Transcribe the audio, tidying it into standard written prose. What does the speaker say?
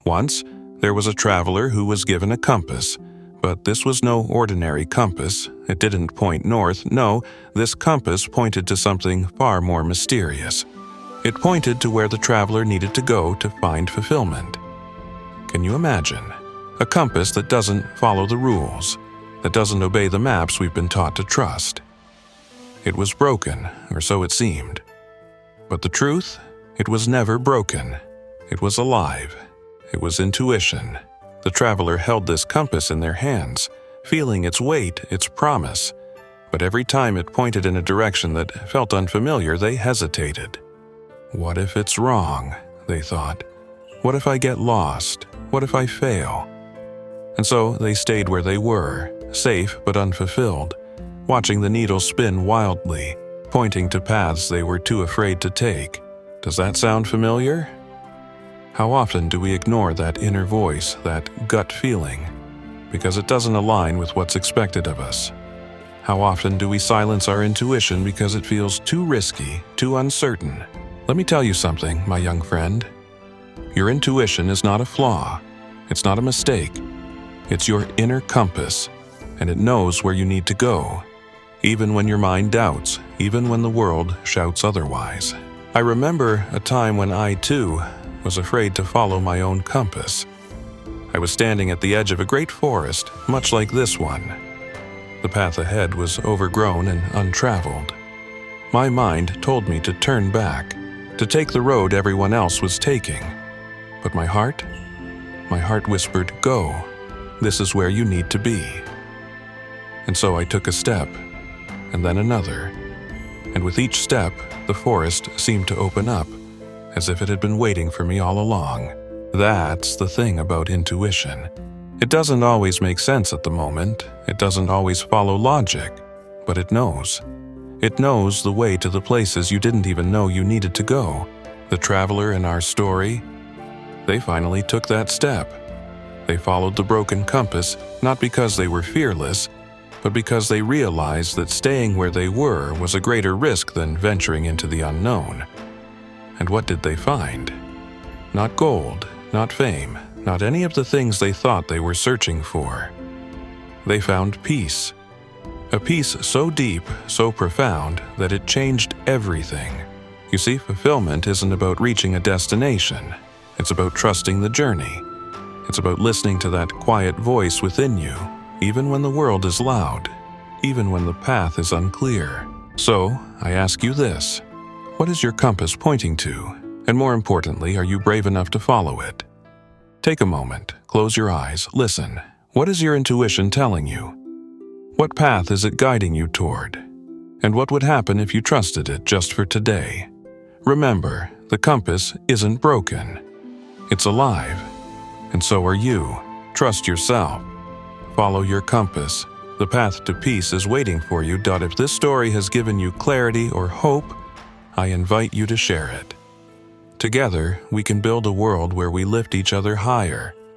Once, there was a traveler who was given a compass, but this was no ordinary compass. It didn't point north. No, this compass pointed to something far more mysterious. It pointed to where the traveler needed to go to find fulfillment. Can you imagine? A compass that doesn't follow the rules, that doesn't obey the maps we've been taught to trust. It was broken, or so it seemed. But the truth? It was never broken. It was alive. It was intuition. The traveler held this compass in their hands, feeling its weight, its promise. But every time it pointed in a direction that felt unfamiliar, they hesitated. What if it's wrong? They thought. What if I get lost? What if I fail? And so they stayed where they were, safe but unfulfilled, watching the needle spin wildly, pointing to paths they were too afraid to take. Does that sound familiar? How often do we ignore that inner voice, that gut feeling, because it doesn't align with what's expected of us? How often do we silence our intuition because it feels too risky, too uncertain? Let me tell you something, my young friend. Your intuition is not a flaw. It's not a mistake. It's your inner compass, and it knows where you need to go, even when your mind doubts, even when the world shouts otherwise. I remember a time when I, too, was afraid to follow my own compass. I was standing at the edge of a great forest, much like this one. The path ahead was overgrown and untraveled. My mind told me to turn back, to take the road everyone else was taking. But my heart whispered, "Go. This is where you need to be." And so I took a step, and then another. And with each step, the forest seemed to open up, as if it had been waiting for me all along. That's the thing about intuition. It doesn't always make sense at the moment. It doesn't always follow logic, but it knows. It knows the way to the places you didn't even know you needed to go. The traveler in our story, they finally took that step. They followed the broken compass, not because they were fearless, but because they realized that staying where they were was a greater risk than venturing into the unknown. And what did they find? Not gold, not fame, not any of the things they thought they were searching for. They found peace. A peace so deep, so profound, that it changed everything. You see, fulfillment isn't about reaching a destination. It's about trusting the journey. It's about listening to that quiet voice within you, even when the world is loud, even when the path is unclear. So, I ask you this. What is your compass pointing to? And more importantly, are you brave enough to follow it? Take a moment, close your eyes, listen. What is your intuition telling you? What path is it guiding you toward? And what would happen if you trusted it just for today? Remember, the compass isn't broken. It's alive. And so are you. Trust yourself. Follow your compass. The path to peace is waiting for you. If this story has given you clarity or hope, I invite you to share it. Together, we can build a world where we lift each other higher,